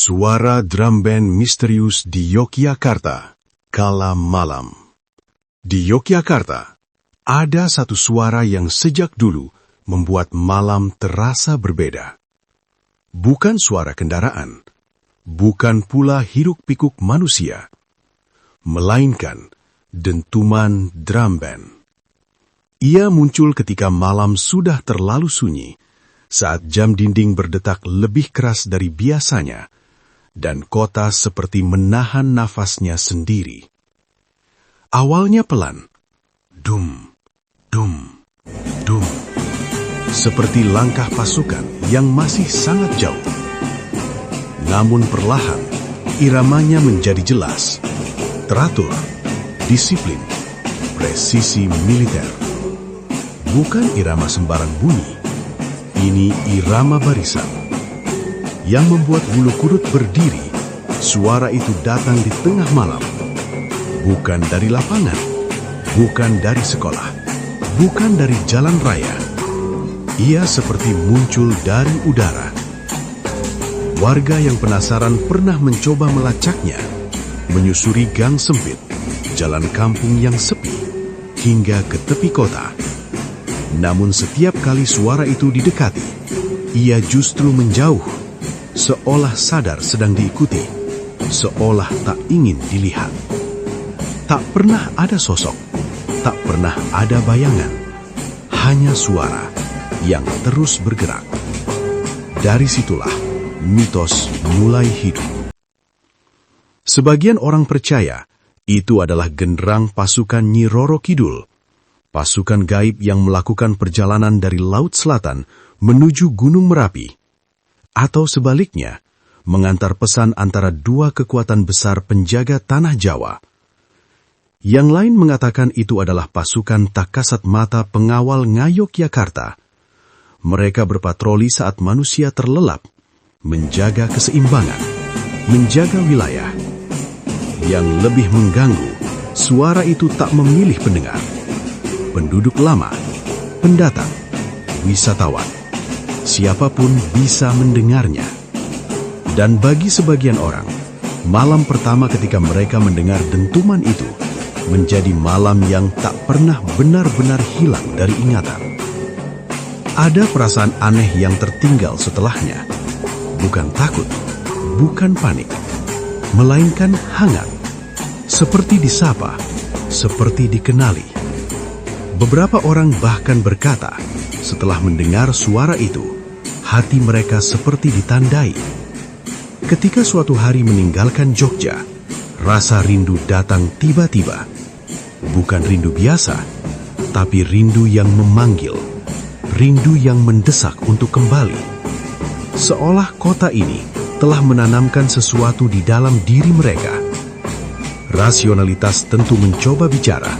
Suara drum band misterius di Yogyakarta, kala malam. Di Yogyakarta, ada satu suara yang sejak dulu membuat malam terasa berbeda. Bukan suara kendaraan, bukan pula hiruk-pikuk manusia, melainkan dentuman drum band. Ia muncul ketika malam sudah terlalu sunyi, saat jam dinding berdetak lebih keras dari biasanya, dan kota seperti menahan nafasnya sendiri. Awalnya pelan, dum, dum, dum, seperti langkah pasukan yang masih sangat jauh. Namun perlahan, iramanya menjadi jelas, teratur, disiplin, presisi militer. Bukan irama sembarang bunyi, ini irama barisan. Yang membuat bulu kuduk berdiri, suara itu datang di tengah malam. Bukan dari lapangan, bukan dari sekolah, bukan dari jalan raya. Ia seperti muncul dari udara. Warga yang penasaran pernah mencoba melacaknya, menyusuri gang sempit, jalan kampung yang sepi, hingga ke tepi kota. Namun setiap kali suara itu didekati, ia justru menjauh, seolah sadar sedang diikuti, seolah tak ingin dilihat. Tak pernah ada sosok, tak pernah ada bayangan, hanya suara yang terus bergerak. Dari situlah mitos mulai hidup. Sebagian orang percaya itu adalah genderang pasukan Nyi Roro Kidul, pasukan gaib yang melakukan perjalanan dari Laut Selatan menuju Gunung Merapi, atau sebaliknya, mengantar pesan antara dua kekuatan besar penjaga tanah Jawa. Yang lain mengatakan itu adalah pasukan tak kasat mata pengawal Ngayogyakarta. Mereka berpatroli saat manusia terlelap, menjaga keseimbangan, menjaga wilayah. Yang lebih mengganggu, suara itu tak memilih pendengar. Penduduk lama, pendatang, wisatawan, siapapun bisa mendengarnya. Dan bagi sebagian orang, malam pertama ketika mereka mendengar dentuman itu menjadi malam yang tak pernah benar-benar hilang dari ingatan. Ada perasaan aneh yang tertinggal setelahnya. Bukan takut, bukan panik, melainkan hangat. Seperti disapa, seperti dikenali. Beberapa orang bahkan berkata, setelah mendengar suara itu, hati mereka seperti ditandai. Ketika suatu hari meninggalkan Jogja, rasa rindu datang tiba-tiba. Bukan rindu biasa, tapi rindu yang memanggil, rindu yang mendesak untuk kembali. Seolah kota ini telah menanamkan sesuatu di dalam diri mereka. Rasionalitas tentu mencoba bicara.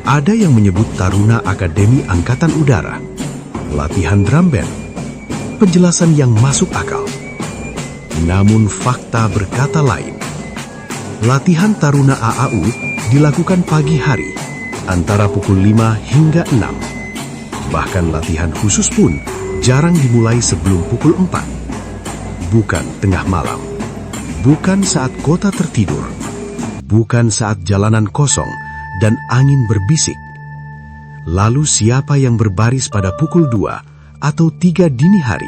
Ada yang menyebut Taruna Akademi Angkatan Udara, latihan drum band, penjelasan yang masuk akal. Namun fakta berkata lain. Latihan Taruna AAU dilakukan pagi hari, antara pukul 5 hingga 6. Bahkan latihan khusus pun jarang dimulai sebelum pukul 4. Bukan tengah malam, bukan saat kota tertidur, bukan saat jalanan kosong dan angin berbisik. Lalu siapa yang berbaris pada pukul 2 atau 3 dini hari?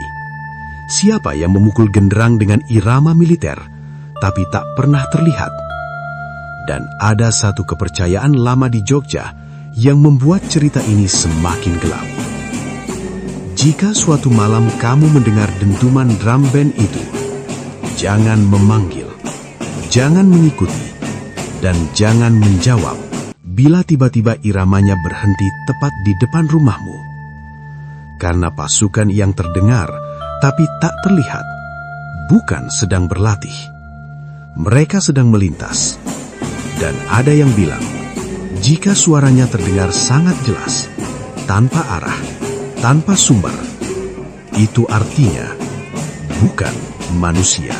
Siapa yang memukul genderang dengan irama militer, tapi tak pernah terlihat? Dan ada satu kepercayaan lama di Jogja yang membuat cerita ini semakin gelap. Jika suatu malam kamu mendengar dentuman drum band itu, jangan memanggil, jangan mengikuti, dan jangan menjawab bila tiba-tiba iramanya berhenti tepat di depan rumahmu. Karena pasukan yang terdengar tapi tak terlihat bukan sedang berlatih. Mereka sedang melintas. Dan ada yang bilang, jika suaranya terdengar sangat jelas, tanpa arah, tanpa sumber, itu artinya bukan manusia.